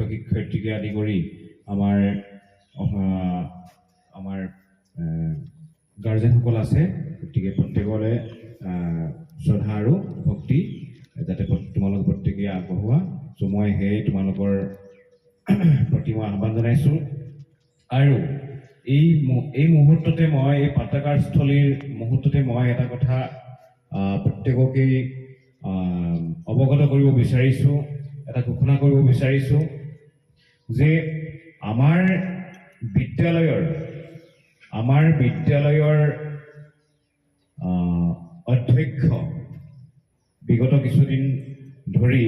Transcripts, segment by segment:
শিক্ষয়িত্ৰীকে আদি কৰি আমাৰ আমাৰ গাৰ্জেনসকল আছে গতিকে প্ৰত্যেকৰে শ্ৰদ্ধা আৰু ভক্তি যাতে তোমালোক প্ৰত্যেকে আগবঢ়োৱা চ' মই সেই তোমালোকৰ প্ৰতি মই আহ্বান জনাইছোঁ আৰু এই মুহূৰ্ততে মই এই পাতাকাৰস্থলীৰ মুহূৰ্ততে মই এটা কথা প্ৰত্যেককেই অৱগত কৰিব বিচাৰিছোঁ এটা ঘোষণা কৰিব বিচাৰিছোঁ যে আমাৰ বিদ্যালয়ৰ অধ্যক্ষ বিগত কিছুদিন ধৰি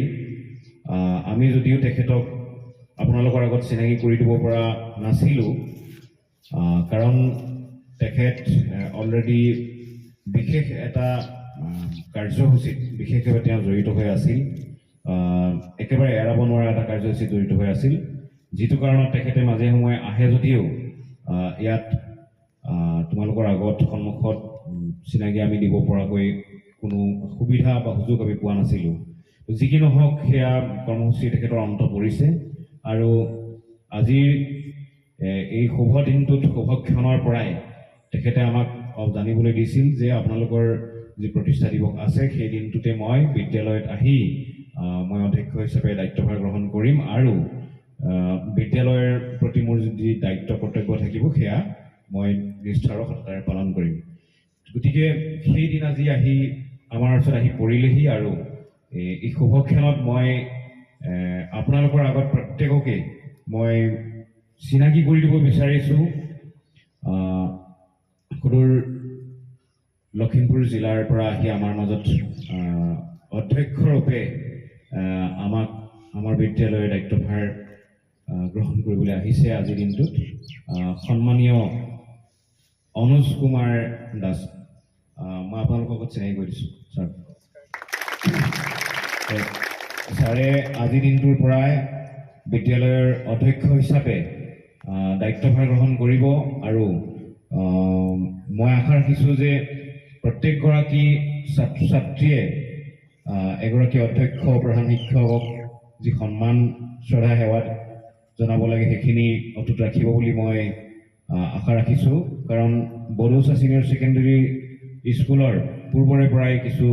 আমি যদিও তেখেতক আপোনালোকৰ আগত চিনাকি কৰি দিব পৰা নাছিলোঁ কাৰণ তেখেত অলৰেডি বিশেষ এটা কাৰ্যসূচীত বিশেষভাৱে তেওঁ জড়িত হৈ আছিল একেবাৰে এৰাব নোৱাৰা এটা কাৰ্যসূচীত জড়িত হৈ আছিল যিটো কাৰণত তেখেতে মাজে সময়ে আহে যদিও ইয়াত তোমালোকৰ আগত সন্মুখত চিনাকি আমি দিব পৰাকৈ কোনো সুবিধা বা সুযোগ আমি পোৱা নাছিলোঁ যি কি নহওক সেয়া কৰ্মসূচী তেখেতৰ অন্ত পৰিছে আৰু আজিৰ এই শুভ দিনটোত শুভক্ষণৰ পৰাই তেখেতে আমাক জানিবলৈ দিছিল যে আপোনালোকৰ যি প্ৰতিষ্ঠা দিৱস আছে সেই দিনটোতে মই বিদ্যালয়ত আহি মই অধ্যক্ষ হিচাপে দায়িত্বভাৰ গ্ৰহণ কৰিম আৰু বিদ্যালয়ৰ প্ৰতি মোৰ যি দায়িত্ব কৰ্তব্য থাকিব সেয়া মই নিষ্ঠাৰ সত্তাৰে পালন কৰিম গতিকে সেইদিন আজি আহি আমাৰ ওচৰত আহি পৰিলেহি আৰু এই শুভক্ষণত মই আপোনালোকৰ আগত প্ৰত্যেককে মই চিনাকি কৰি দিব বিচাৰিছোঁ সুদূৰ লখিমপুৰ জিলাৰ পৰা আহি আমাৰ মাজত অধ্যক্ষৰূপে আমাক আমাৰ বিদ্যালয়ৰ দায়িত্বভাৰ গ্ৰহণ কৰিবলৈ আহিছে আজিৰ দিনটোত সন্মানীয় অনুজ কুমাৰ দাস মই আপোনালোকৰ লগত চিনাকি কৰি দিছোঁ ছাৰে আজিৰ দিনটোৰ পৰাই বিদ্যালয়ৰ অধ্যক্ষ হিচাপে দায়িত্বভাৰ গ্ৰহণ কৰিব আৰু মই আশা ৰাখিছোঁ যে প্ৰত্যেকগৰাকী ছাত্ৰ ছাত্ৰীয়ে এগৰাকী অধ্যক্ষ প্ৰধান শিক্ষকক যি সন্মান শ্ৰদ্ধা সেৱাত জনাব লাগে সেইখিনি অটুট ৰাখিব বুলি মই আশা ৰাখিছোঁ কাৰণ বড়োচা ছিনিয়ৰ ছেকেণ্ডেৰী স্কুলৰ পূৰ্বৰে পৰাই কিছু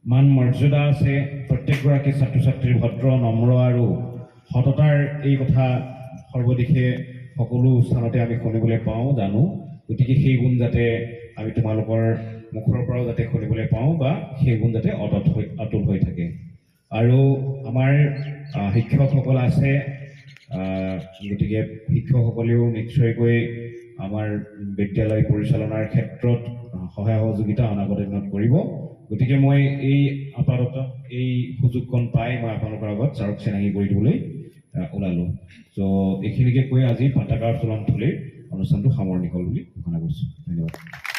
মান মৰ্যাদা আছে প্ৰত্যেকগৰাকী ছাত্ৰ ছাত্ৰীৰ ভদ্ৰ নম্ৰ আৰু সততাৰ এই কথা সৰ্বদিশে সকলো স্থানতে আমি শুনিবলৈ পাওঁ জানো গতিকে সেই গুণ যাতে আমি তোমালোকৰ মুখৰ পৰাও যাতে শুনিবলৈ পাওঁ বা সেই গুণ যাতে অটুট হৈ থাকে আৰু আমাৰ শিক্ষকসকল আছে গতিকে শিক্ষকসকলেও নিশ্চয়কৈ আমাৰ বিদ্যালয় পৰিচালনাৰ ক্ষেত্ৰত সহায় সহযোগিতা অনাগত দিনত কৰিব গতিকে মই এই আপাতত এই সুযোগকণ পাই মই আপোনালোকৰ আগত ছাৰক চিনাকি কৰি দিবলৈ ওলালোঁ চ' এইখিনিকে কৈ আজি পাতাকাৰ উত্তোলন থলীৰ অনুষ্ঠানটো সামৰণি হ'ল বুলি ঘোষণা কৰিছোঁ ধন্যবাদ